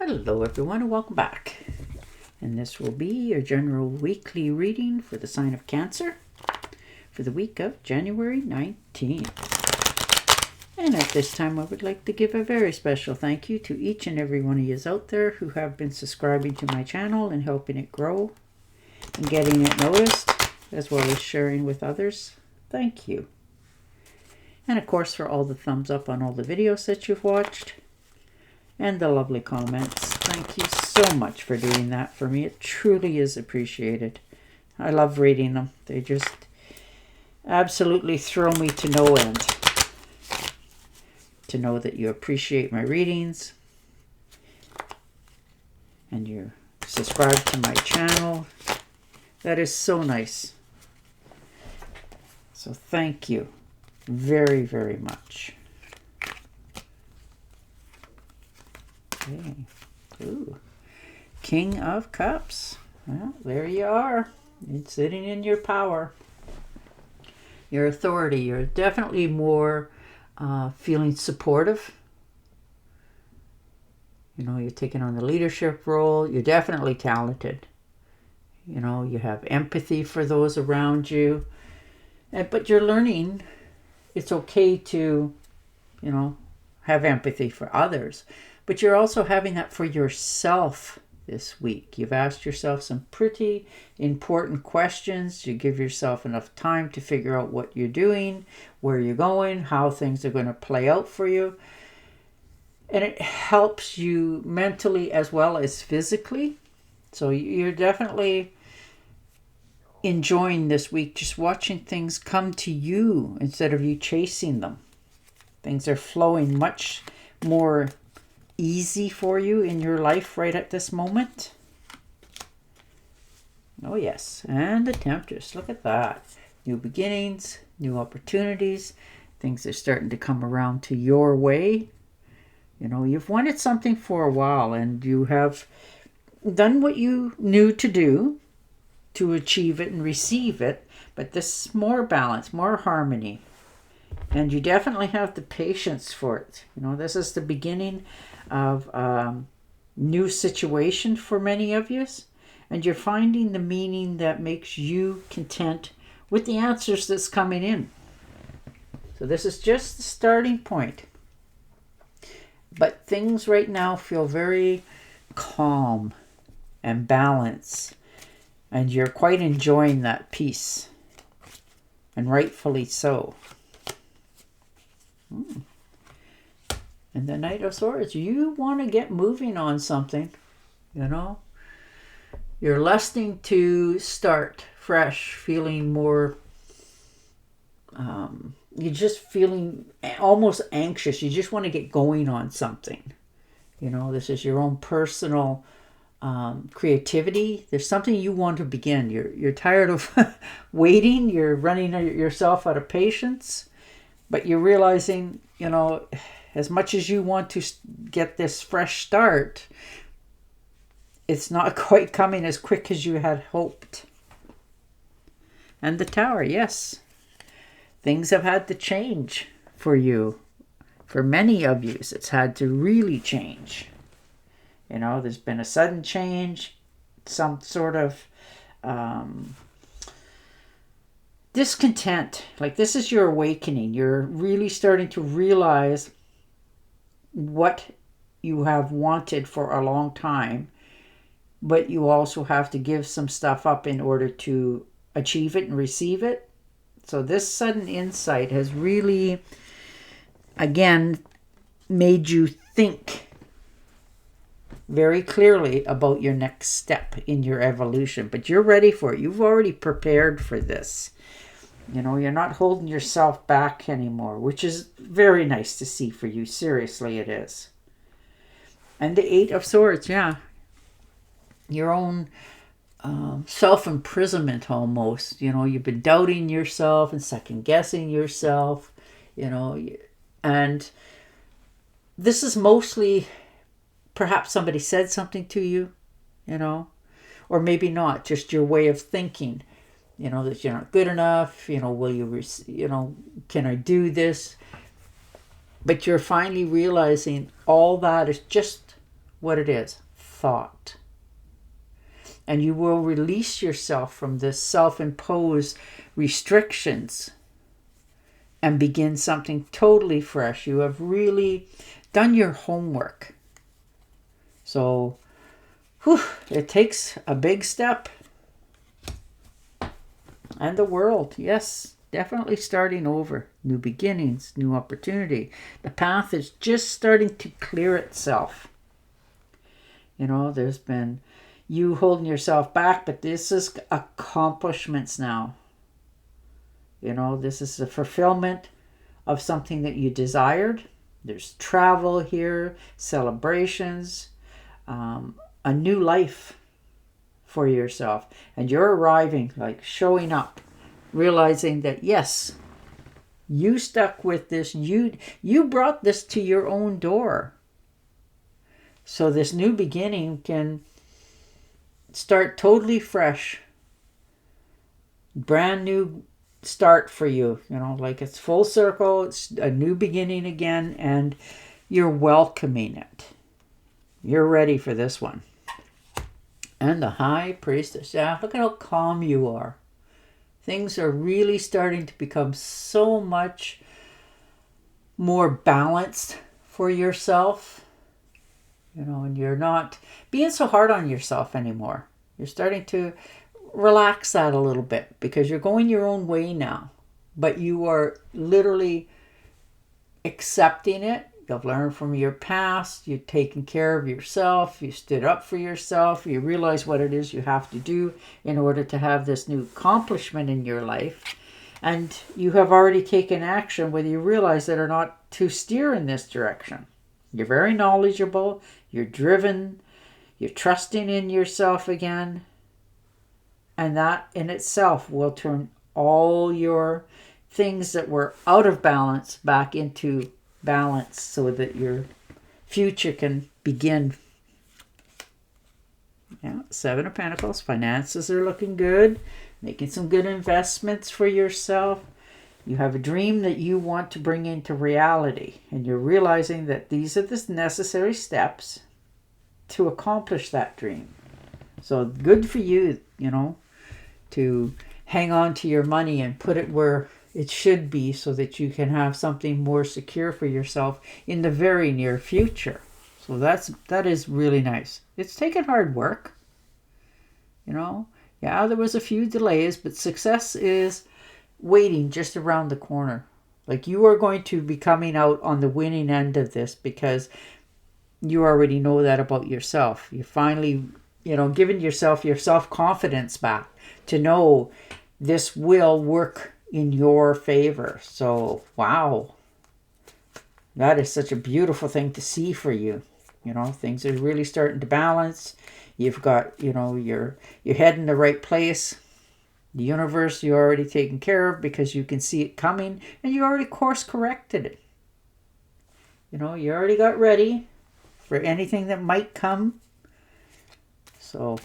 Hello everyone and welcome back. And this will be your general weekly reading for the sign of Cancer for the week of January 19th. And at this time I would like to give a very special thank you to each and every one of you out there who have been subscribing to my channel and helping it grow and getting it noticed, as well as sharing with others. Thank you. And of course for all the thumbs up on all the videos that you've watched. And the lovely comments. Thank you so much for doing that for me. It truly is appreciated. I love reading them. They just absolutely throw me to no end. To know that you appreciate my readings. And you're subscribed to my channel. That is so nice. So thank you very, very much. Okay. Ooh. King of Cups. Well, there you are. It's sitting in your power. Your authority. You're definitely more feeling supportive. You know, you're taking on the leadership role. You're definitely talented. You know, you have empathy for those around you. But you're learning it's okay to, you know, have empathy for others. But you're also having that for yourself this week. You've asked yourself some pretty important questions. You give yourself enough time to figure out what you're doing, where you're going, how things are going to play out for you. And it helps you mentally as well as physically. So you're definitely enjoying this week, just watching things come to you instead of you chasing them. Things are flowing much more easy for you in your life right at this moment. Oh yes, and the Temptress, look at that. New beginnings, new opportunities, things are starting to come around to your way. You know, you've wanted something for a while and you have done what you knew to do to achieve it and receive it, but this more balance, more harmony. And you definitely have the patience for it. You know, this is the beginning of a new situation for many of you. And you're finding the meaning that makes you content with the answers that's coming in. So this is just the starting point. But things right now feel very calm and balanced. And you're quite enjoying that peace. And rightfully so. And the Knight of Swords, you want to get moving on something, you know. You're lusting to start fresh, feeling more, you're just feeling almost anxious. You just want to get going on something. You know, this is your own personal creativity. There's something you want to begin. You're tired of waiting. You're running yourself out of patience. But you're realizing, you know, as much as you want to get this fresh start, it's not quite coming as quick as you had hoped. And the Tower, yes. Things have had to change for you. For many of you, it's had to really change. You know, there's been a sudden change, some sort of discontent. Like, this is your awakening. You're really starting to realize what you have wanted for a long time, but you also have to give some stuff up in order to achieve it and receive it. So this sudden insight has really, again, made you think very clearly about your next step in your evolution. But you're ready for it. You've already prepared for this. You know, you're not holding yourself back anymore, which is very nice to see for you. Seriously, it is. And the Eight of Swords, yeah. Your own self-imprisonment almost. You know, you've been doubting yourself and second-guessing yourself, you know. And this is mostly perhaps somebody said something to you, you know. Or maybe not, just your way of thinking. You know, that you're not good enough, you know, will you, you know, can I do this? But you're finally realizing all that is just what it is. Thought. And you will release yourself from this self-imposed restrictions and begin something totally fresh. You have really done your homework. So, it takes a big step. And the world, yes, definitely starting over. New beginnings, new opportunity. The path is just starting to clear itself. You know, there's been you holding yourself back, but this is accomplishments now. You know, this is the fulfillment of something that you desired. There's travel here, celebrations, a new life for yourself. And you're arriving, like showing up, realizing that yes, you stuck with this. You brought this to your own door. So this new beginning can start totally fresh. Brand new start for you. You know, like it's full circle. It's a new beginning again, and you're welcoming it. You're ready for this one. And the High Priestess. Yeah, look at how calm you are. Things are really starting to become so much more balanced for yourself. You know, and you're not being so hard on yourself anymore. You're starting to relax that a little bit because you're going your own way now. But you are literally accepting it. You've learned from your past. You've taken care of yourself. You stood up for yourself. You realize what it is you have to do in order to have this new accomplishment in your life. And you have already taken action, whether you realize it or not, to steer in this direction. You're very knowledgeable. You're driven. You're trusting in yourself again. And that in itself will turn all your things that were out of balance back into balance so that your future can begin. Yeah, Seven of Pentacles. Finances are looking good. Making some good investments for yourself. You have a dream that you want to bring into reality. And you're realizing that these are the necessary steps to accomplish that dream. So good for you, you know, to hang on to your money and put it where it should be so that you can have something more secure for yourself in the very near future. So that is really nice. It's taken hard work. You know, yeah, there was a few delays, but success is waiting just around the corner. Like you are going to be coming out on the winning end of this because you already know that about yourself. You finally, you know, giving yourself your self-confidence back to know this will work in your favor. So, wow. That is such a beautiful thing to see for you. You know, things are really starting to balance. You've got, you know, your head in the right place. The universe you already taken care of because you can see it coming and you already course corrected it. You know, you already got ready for anything that might come. So,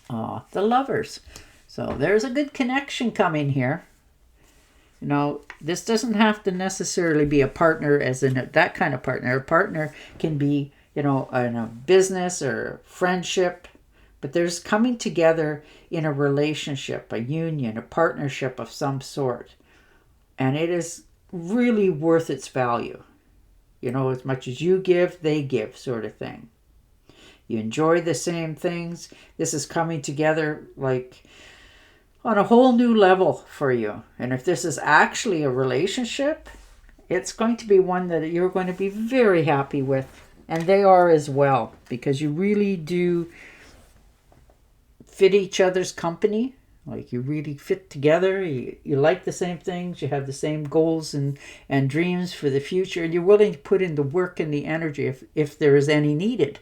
the Lovers. So there's a good connection coming here. You know, this doesn't have to necessarily be a partner as in that kind of partner. A partner can be, you know, in a business or friendship. But there's coming together in a relationship, a union, a partnership of some sort. And it is really worth its value. You know, as much as you give, they give sort of thing. You enjoy the same things. This is coming together like on a whole new level for you. And if this is actually a relationship, it's going to be one that you're going to be very happy with. And they are as well, because you really do fit each other's company. Like you really fit together. You like the same things. You have the same goals and dreams for the future. And you're willing to put in the work and the energy if there is any needed.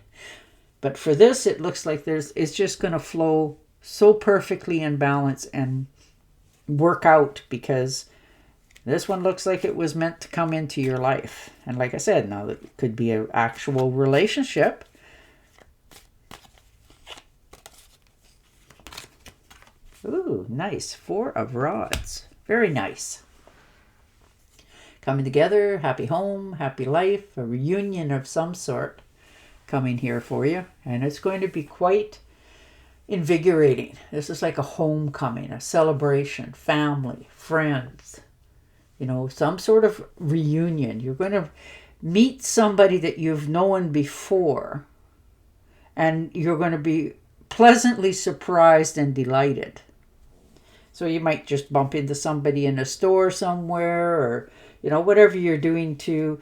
But for this, it looks like it's just going to flow so perfectly in balance and work out, because this one looks like it was meant to come into your life. And like I said, now it could be an actual relationship. Ooh, nice. Four of Rods. Very nice. Coming together, happy home, happy life, a reunion of some sort coming here for you. And it's going to be quite invigorating. This is like a homecoming, a celebration, family, friends, some sort of reunion. You're going to meet somebody that you've known before, and you're going to be pleasantly surprised and delighted. So you might just bump into somebody in a store somewhere, or whatever you're doing to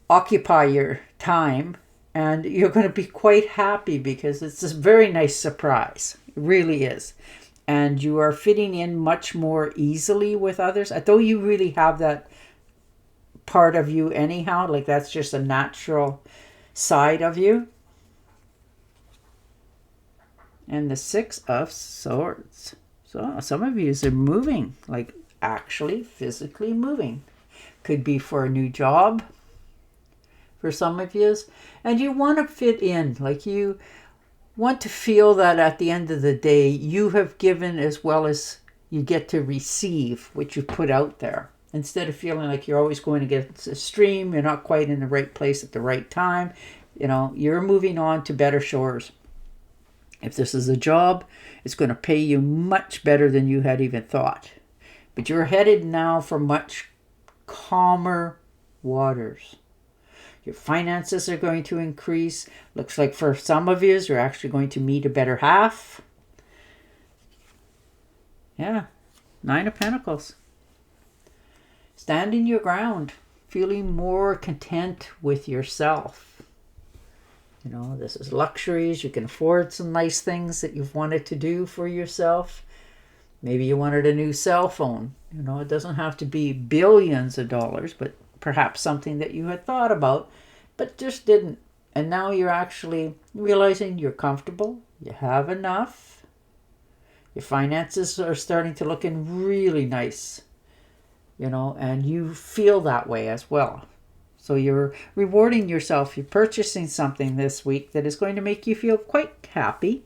occupy your time, and you're going to be quite happy because it's a very nice surprise. It really is. And you are fitting in much more easily with others, although you really have that part of you anyhow, like that's just a natural side of you. And the Six of Swords. So some of you are moving, like actually physically moving. Could be for a new job for some of you. And you want to fit in, like you want to feel that at the end of the day, you have given as well as you get to receive what you put out there. Instead of feeling like you're always going against a stream, you're not quite in the right place at the right time. You're moving on to better shores. If this is a job, it's going to pay you much better than you had even thought. But you're headed now for much calmer waters. Your finances are going to increase. Looks like for some of you, you're actually going to meet a better half. Yeah, 9 of Pentacles. Standing your ground, feeling more content with yourself. This is luxuries. You can afford some nice things that you've wanted to do for yourself. Maybe you wanted a new cell phone. It doesn't have to be billions of dollars, but perhaps something that you had thought about, but just didn't. And now you're actually realizing you're comfortable. You have enough. Your finances are starting to look in really nice, and you feel that way as well. So you're rewarding yourself. You're purchasing something this week that is going to make you feel quite happy.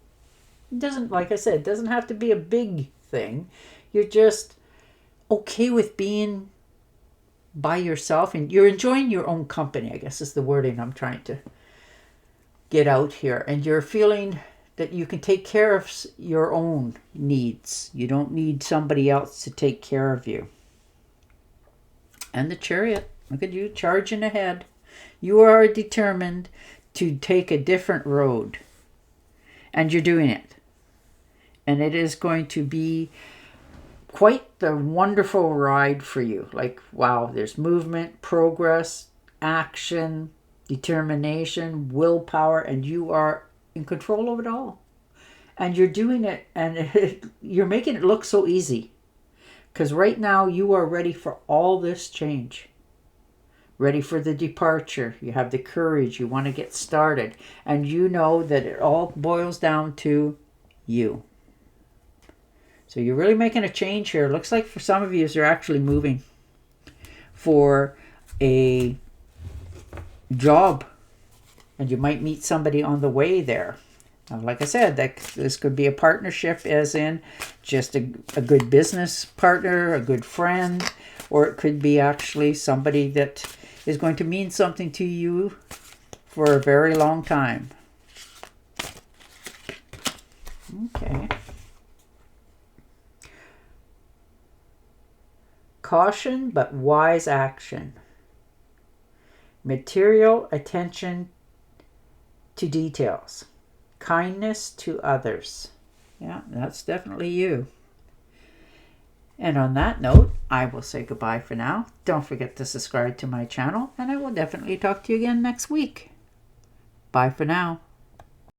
It doesn't, like I said, it doesn't have to be a big thing. You're just okay with being by yourself, and you're enjoying your own company, I guess is the wording I'm trying to get out here. And you're feeling that you can take care of your own needs. You don't need somebody else to take care of you. And the Chariot. Look at you charging ahead. You are determined to take a different road. And you're doing it. And it is going to be quite the wonderful ride for you. Like, wow, there's movement, progress, action, determination, willpower, and you are in control of it all. And you're doing it, and you're making it look so easy. Because right now you are ready for all this change. Ready for the departure. You have the courage. You want to get started. And you know that it all boils down to you. So you're really making a change here. It looks like for some of you, you're actually moving for a job. And you might meet somebody on the way there. Now, like I said, this could be a partnership, as in just a good business partner, a good friend, or it could be actually somebody that is going to mean something to you for a very long time. Okay. Caution but wise action. Material attention to details. Kindness to others. Yeah, that's definitely you. And on that note, I will say goodbye for now. Don't forget to subscribe to my channel, and I will definitely talk to you again next week. Bye for now.